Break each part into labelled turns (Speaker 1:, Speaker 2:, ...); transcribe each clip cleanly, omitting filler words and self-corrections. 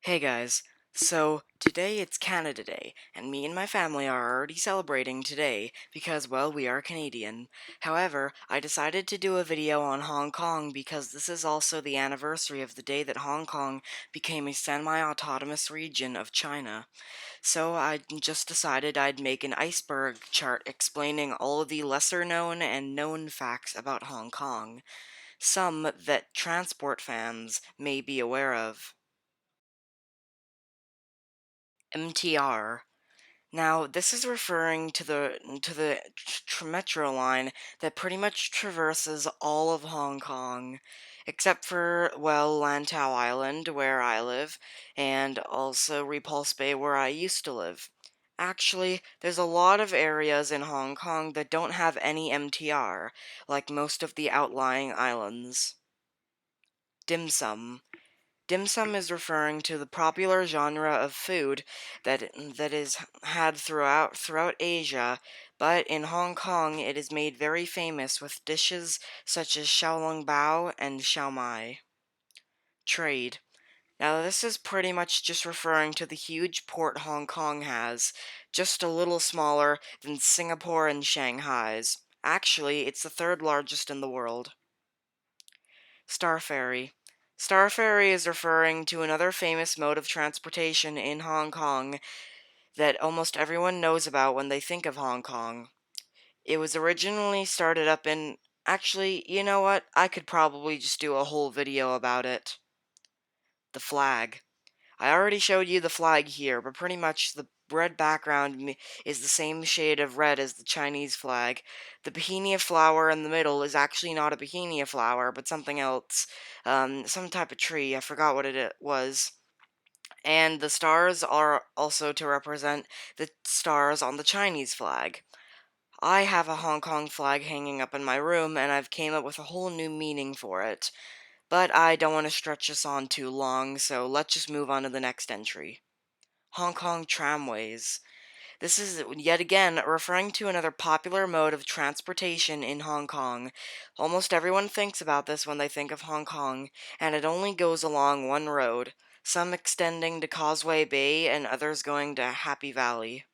Speaker 1: Hey guys, so today it's Canada Day, and me and my family are already celebrating today because, well, we are Canadian. However, I decided to do a video on Hong Kong because this is also the anniversary of the day that Hong Kong became a semi-autonomous region of China. So I just decided I'd make an iceberg chart explaining all of the lesser known and known facts about Hong Kong, some that transport fans may be aware of. MTR. Now, this is referring to the metro line that pretty much traverses all of Hong Kong, except for, well, Lantau Island, where I live, and also Repulse Bay, where I used to live. Actually, there's a lot of areas in Hong Kong that don't have any MTR, like most of the outlying islands. Dim sum. Dim sum is referring to the popular genre of food that is had throughout Asia, but in Hong Kong it is made very famous with dishes such as xiaolongbao bao and xiao mai. Trade. Now this is pretty much just referring to the huge port Hong Kong has, just a little smaller than Singapore and Shanghai's. Actually, it's the third largest in the world. Star Ferry. Star Ferry is referring to another famous mode of transportation in Hong Kong that almost everyone knows about when they think of Hong Kong. It was originally started up in... Actually, you know what? I could probably just do a whole video about it. The flag. I already showed you the flag here, but pretty much the red background is the same shade of red as the Chinese flag. The bihenia flower in the middle is actually not a bihenia flower, but something else. Some type of tree, I forgot what it was. And the stars are also to represent the stars on the Chinese flag. I have a Hong Kong flag hanging up in my room, and I've came up with a whole new meaning for it. But I don't want to stretch this on too long, so let's just move on to the next entry. Hong Kong tramways. This is yet again referring to another popular mode of transportation in Hong Kong. Almost everyone thinks about this when they think of Hong Kong, and it only goes along one road, some extending to Causeway Bay and others going to Happy Valley.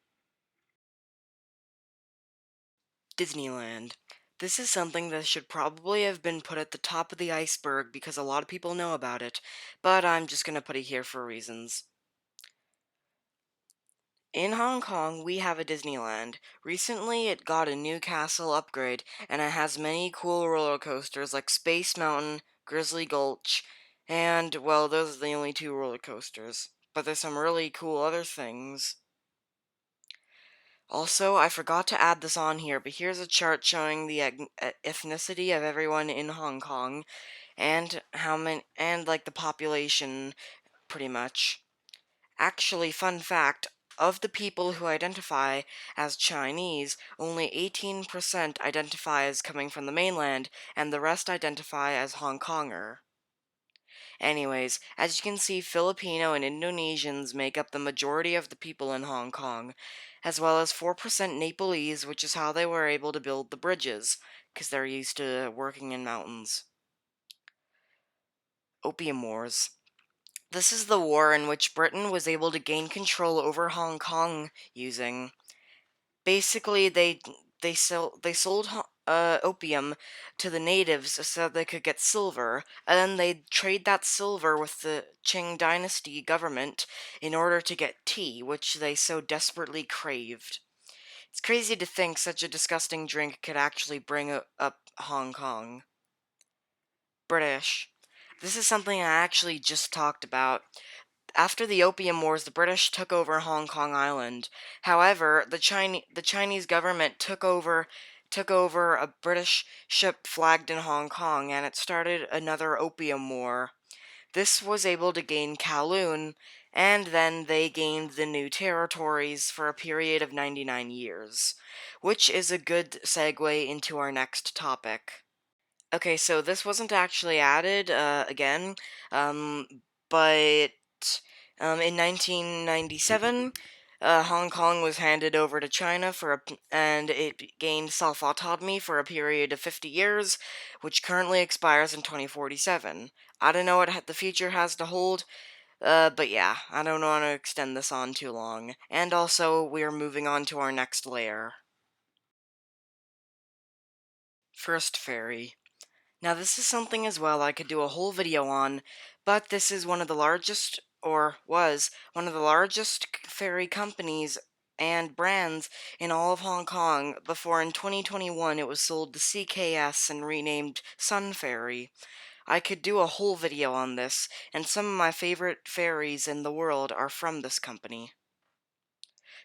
Speaker 1: Disneyland. This is something that should probably have been put at the top of the iceberg because a lot of people know about it, but I'm just going to put it here for reasons. In Hong Kong, we have a Disneyland. Recently, it got a new castle upgrade, and it has many cool roller coasters like Space Mountain, Grizzly Gulch, and, well, those are the only two roller coasters. But there's some really cool other things. Also, I forgot to add this on here, but here's a chart showing the ethnicity of everyone in Hong Kong, and how many, and like the population, pretty much. Actually, fun fact, of the people who identify as Chinese, only 18% identify as coming from the mainland, and the rest identify as Hong Konger. Anyways, as you can see, Filipino and Indonesians make up the majority of the people in Hong Kong, as well as 4% Nepalese, which is how they were able to build the bridges, because they're used to working in mountains. Opium Wars. This is the war in which Britain was able to gain control over Hong Kong using... Basically, they sold opium to the natives so they could get silver, and then they'd trade that silver with the Qing dynasty government in order to get tea, which they so desperately craved. It's crazy to think such a disgusting drink could actually bring up Hong Kong. British. This is something I actually just talked about. After the Opium Wars, the British took over Hong Kong Island. However, the Chinese government took over a British ship flagged in Hong Kong, and it started another Opium War. This was able to gain Kowloon, and then they gained the new territories for a period of 99 years, which is a good segue into our next topic. Okay, so this wasn't actually added again, um, but in 1997, Hong Kong was handed over to China and it gained self-autonomy for a period of 50 years, which currently expires in 2047. I don't know what the future has to hold, But yeah, I don't want to extend this on too long. And also, we are moving on to our next layer. First fairy. Now, this is something as well I could do a whole video on, but this is one of the largest, or was, one of the largest fairy companies and brands in all of Hong Kong before in 2021 it was sold to CKS and renamed Sun Fairy. I could do a whole video on this, and some of my favorite fairies in the world are from this company.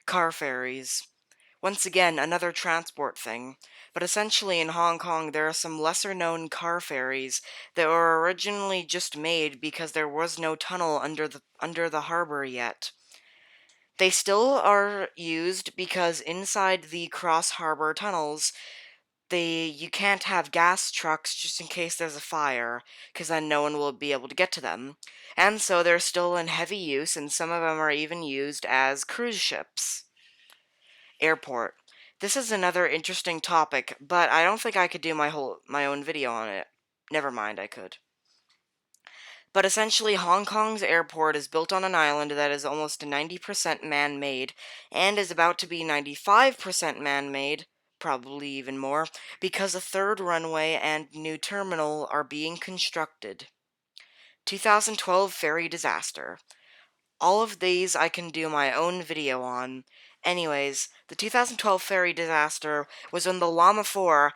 Speaker 1: Car ferries. Once again, another transport thing. But essentially in Hong Kong there are some lesser-known car ferries that were originally just made because there was no tunnel under the harbor yet. They still are used because inside the cross-harbor tunnels, you can't have gas trucks just in case there's a fire, because then no one will be able to get to them. And so they're still in heavy use, and some of them are even used as cruise ships. Airport. This is another interesting topic, but I don't think I could do my own video on it. Never mind, I could. But essentially, Hong Kong's airport is built on an island that is almost 90% man-made, and is about to be 95% man-made, probably even more, because a third runway and new terminal are being constructed. 2012 ferry disaster. All of these I can do my own video on. Anyways, the 2012 ferry disaster was when the Llama 4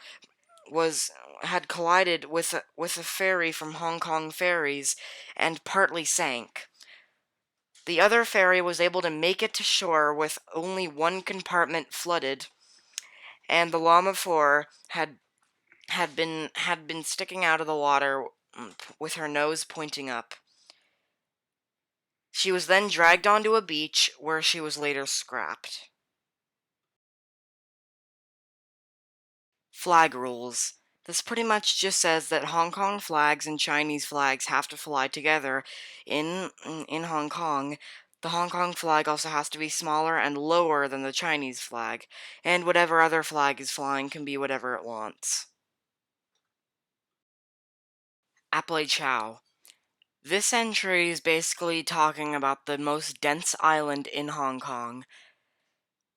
Speaker 1: had collided with a ferry from Hong Kong Ferries and partly sank. The other ferry was able to make it to shore with only one compartment flooded, and the Llama 4 had been sticking out of the water with her nose pointing up. She was then dragged onto a beach where she was later scrapped. Flag rules. This pretty much just says that Hong Kong flags and Chinese flags have to fly together in Hong Kong. The Hong Kong flag also has to be smaller and lower than the Chinese flag, and whatever other flag is flying can be whatever it wants. Appalachia Chow. This entry is basically talking about the most dense island in Hong Kong.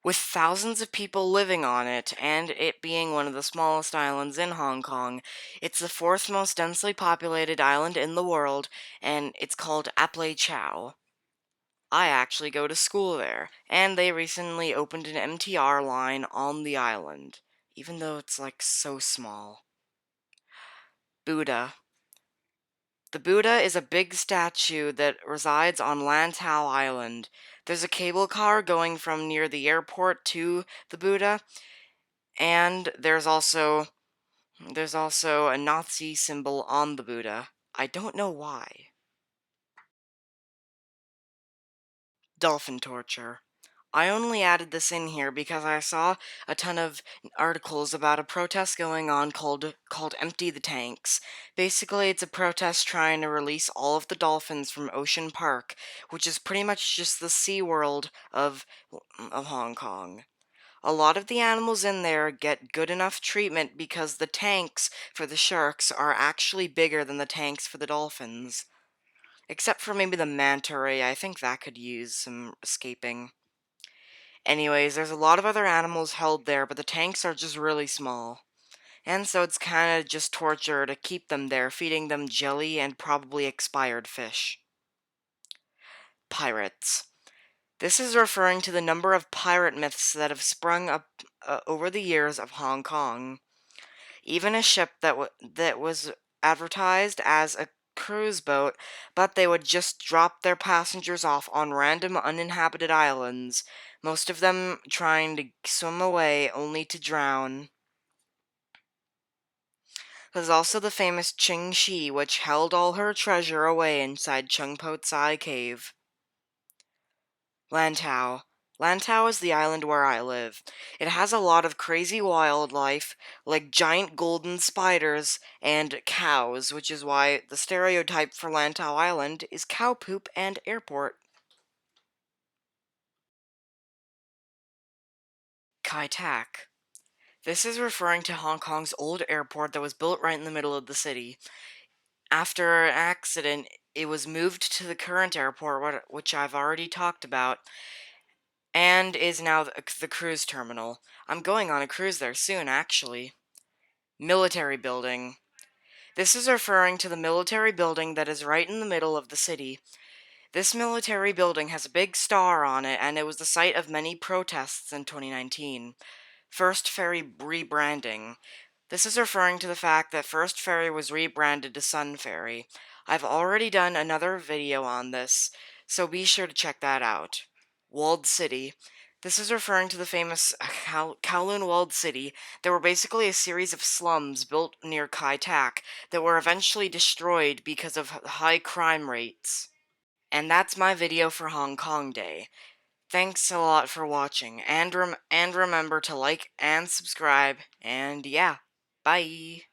Speaker 1: With thousands of people living on it, and it being one of the smallest islands in Hong Kong, it's the fourth most densely populated island in the world, and it's called Appalachia Chow. I actually go to school there, and they recently opened an MTR line on the island, even though it's like so small. Buddha. The Buddha is a big statue that resides on Lantau Island. There's a cable car going from near the airport to the Buddha, and there's also a Nazi symbol on the Buddha. I don't know why. Dolphin torture. I only added this in here because I saw a ton of articles about a protest going on called Empty the Tanks. Basically, it's a protest trying to release all of the dolphins from Ocean Park, which is pretty much just the SeaWorld of Hong Kong. A lot of the animals in there get good enough treatment because the tanks for the sharks are actually bigger than the tanks for the dolphins. Except for maybe the manta ray, I think that could use some escaping. Anyways, there's a lot of other animals held there, but the tanks are just really small. And so it's kinda just torture to keep them there, feeding them jelly and probably expired fish. Pirates. This is referring to the number of pirate myths that have sprung up over the years of Hong Kong. Even a ship that was advertised as a cruise boat, but they would just drop their passengers off on random uninhabited islands, most of them trying to swim away only to drown. There's also the famous Ching Shi, which held all her treasure away inside Chung Po Tsai Cave. Lantau. Lantau is the island where I live. It has a lot of crazy wildlife, like giant golden spiders and cows, which is why the stereotype for Lantau Island is cow poop and airport. Kai Tak. This is referring to Hong Kong's old airport that was built right in the middle of the city. After an accident, it was moved to the current airport, which I've already talked about, and is now the cruise terminal. I'm going on a cruise there soon, actually. Military building. This is referring to the military building that is right in the middle of the city. This military building has a big star on it, and it was the site of many protests in 2019. First Ferry rebranding. This is referring to the fact that First Ferry was rebranded to Sun Ferry. I've already done another video on this, so be sure to check that out. Walled City. This is referring to the famous Kowloon Walled City. There were basically a series of slums built near Kai Tak that were eventually destroyed because of high crime rates. And that's my video for Hong Kong Day. Thanks a lot for watching, and remember to like and subscribe, and yeah, bye!